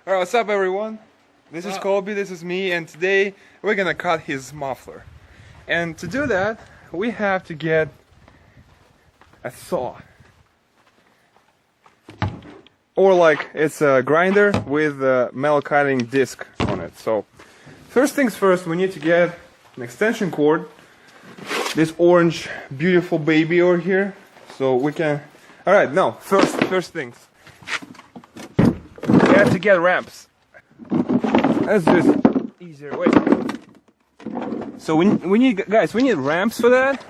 Alright, what's up everyone? This is Colby, this is me, and today we're gonna cut his muffler. And to do that, we have to get a saw. Or like, it's a grinder with a metal cutting disc on it. So, first things first, we need to get an extension cord. This orange, beautiful baby over here. So we can... Alright, no, first things. We have to get ramps. Let's do it easier way. So we need, guys, we need ramps for that.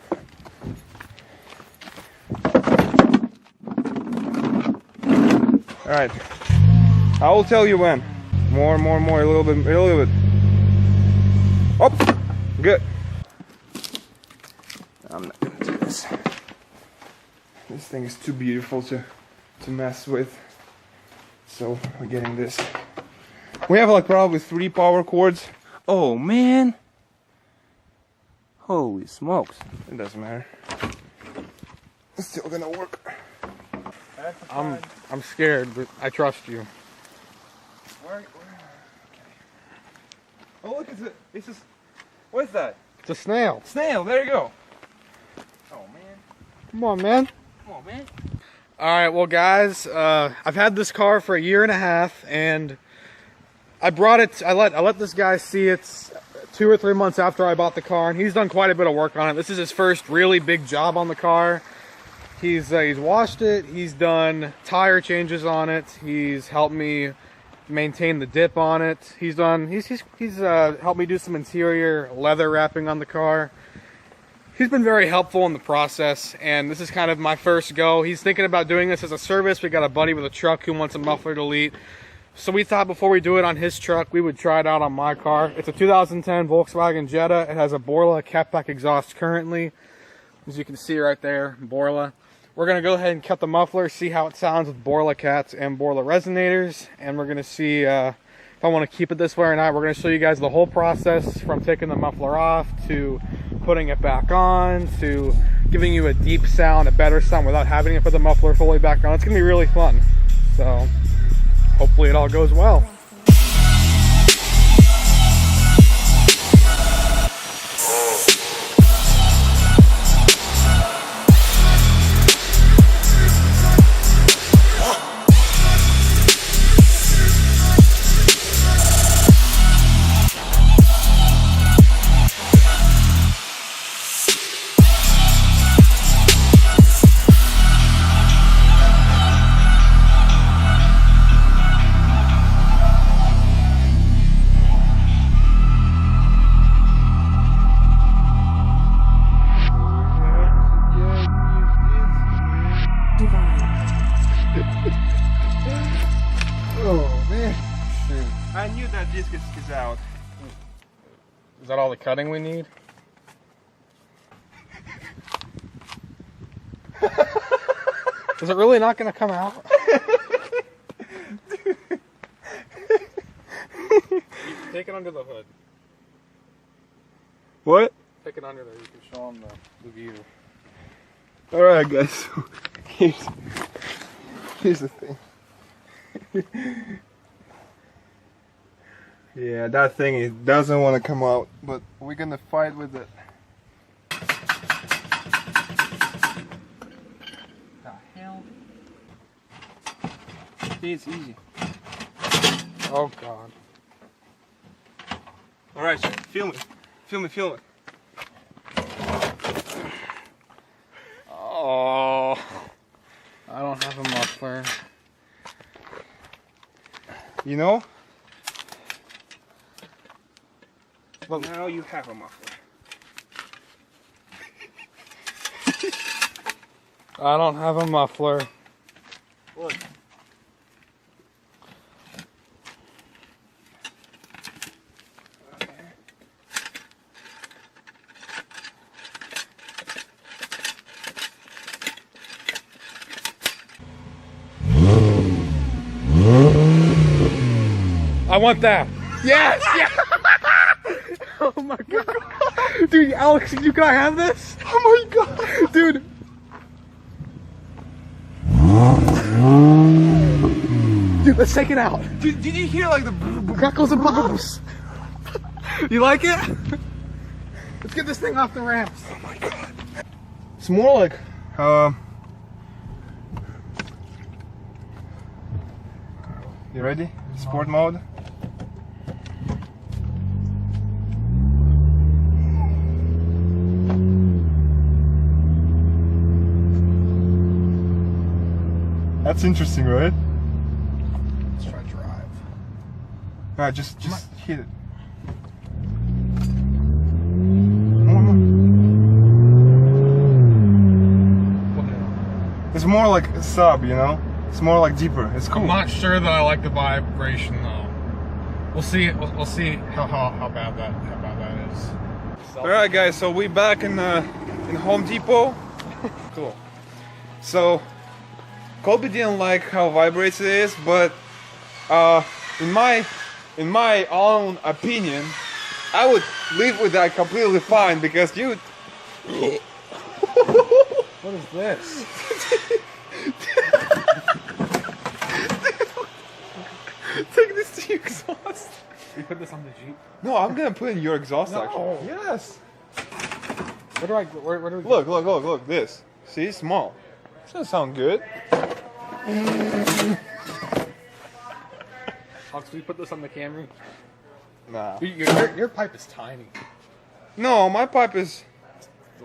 Alright. I will tell you when. More, a little bit. Oh, good. I'm not gonna do this. This thing is too beautiful to mess with. So we're getting this. We have like probably 3 power cords. Oh man. Holy smokes. It doesn't matter. It's still gonna work. I'm scared, but I trust you. Okay. Oh look, it's just, what is that? It's a snail. Snail, there you go. Oh man. Come on, man. Come on, man. Alright, well guys, I've had this car for 1.5 years, and I brought it, I let this guy see it 2 or 3 months after I bought the car, and he's done quite a bit of work on it. This is his first really big job on the car. He's washed it, he's done tire changes on it, he's helped me maintain the dip on it, he's helped me do some interior leather wrapping on the car. He's been very helpful in the process, and this is kind of my first go. He's thinking about doing this as a service. We got a buddy with a truck who wants a muffler delete. So we thought before we do it on his truck, we would try it out on my car. It's a 2010 Volkswagen Jetta. It has a Borla catback exhaust currently. As you can see right there, Borla. We're going to go ahead and cut the muffler, see how it sounds with Borla cats and Borla resonators. And we're going to see if I want to keep it this way or not. We're going to show you guys the whole process from taking the muffler off to putting it back on to giving you a deep sound, a better sound without having to put the muffler fully back on. It's going to be really fun. So hopefully it all goes well. Oh man. I knew that disc is out. Is that all the cutting we need? Is it really not going to come out? Take it under the hood. What? Take it under there. You can show them the view. Alright guys, so here's the thing. Yeah, that thing, it doesn't want to come out, but we're gonna fight with it. The hell? See, it's easy. Oh god. Alright, so film it. Oh, I don't have a muffler. You know? Well, now you have a muffler. I don't have a muffler. Look. I want that. Yes! Yeah. Oh my god. Dude, Alex, can I have this? Oh my god. Dude. Dude, let's take it out. Dude, did you hear like the Crackles and pops. You like it? Let's get this thing off the ramps. Oh my god. It's more like you ready? Sport mode. That's interesting, right? Let's try drive. Alright, just hit it. It's more like a sub, you know? It's more like deeper. It's cool. I'm not sure that I like the vibration though. We'll see. We'll see how bad that is. All right, guys. So we back in Home Depot. Cool. So Colby didn't like how vibrates it is, but in my own opinion, I would live with that completely fine because you. What is this? Take this to your exhaust. You put this on the Jeep? No, I'm gonna put in your exhaust No. actually. Yes. Where do we Look. This. See, it's small. It doesn't sound good. Alex, will you put this on the Camry? Nah. Your pipe is tiny. No, my pipe is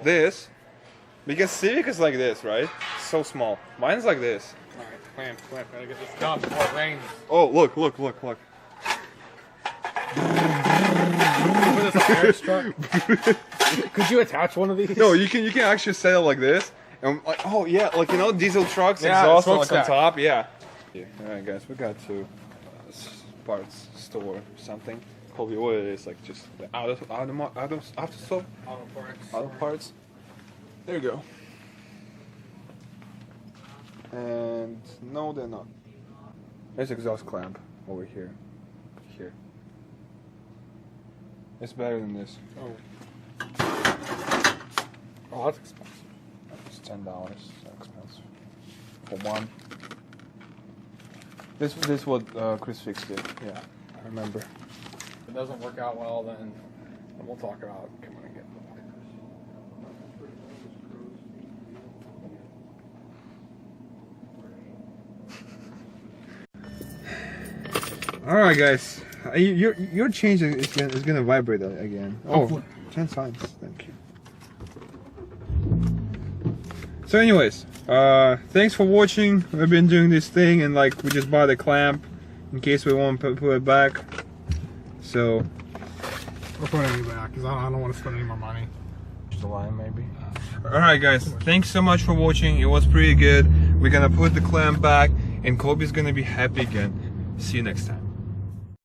this. Because Civic is like this, right? So small. Mine's like this. Alright, clamp. Gotta get this done before it rains. Oh, look. Put this on Eric's truck. Could you attach one of these? No, you can actually set it like this. And like, oh yeah, like you know, diesel trucks Yeah, exhaust like on smokestack. top. Yeah. Alright, guys, we got to parts store or something. Probably what it is, like just the auto stuff. Auto parts. There you go. And no, they're not. There's exhaust clamp over here. Here. It's better than this. Oh, that's expensive. It's $10. So expensive for one. This what Chris fixed it. Yeah, I remember. If it doesn't work out well, then we'll talk about coming and getting the wipers. All right, guys. Your change is gonna vibrate again. Oh, 10 signs. Thank you. So, anyways, thanks for watching. We've been doing this thing, and like we just bought a clamp in case we want to put it back. So We're putting it back because I don't want to spend any more money. just a line, maybe. All right, guys. Thanks so much for watching. It was pretty good. We're gonna put the clamp back, and Kobe's gonna be happy again. See you next time.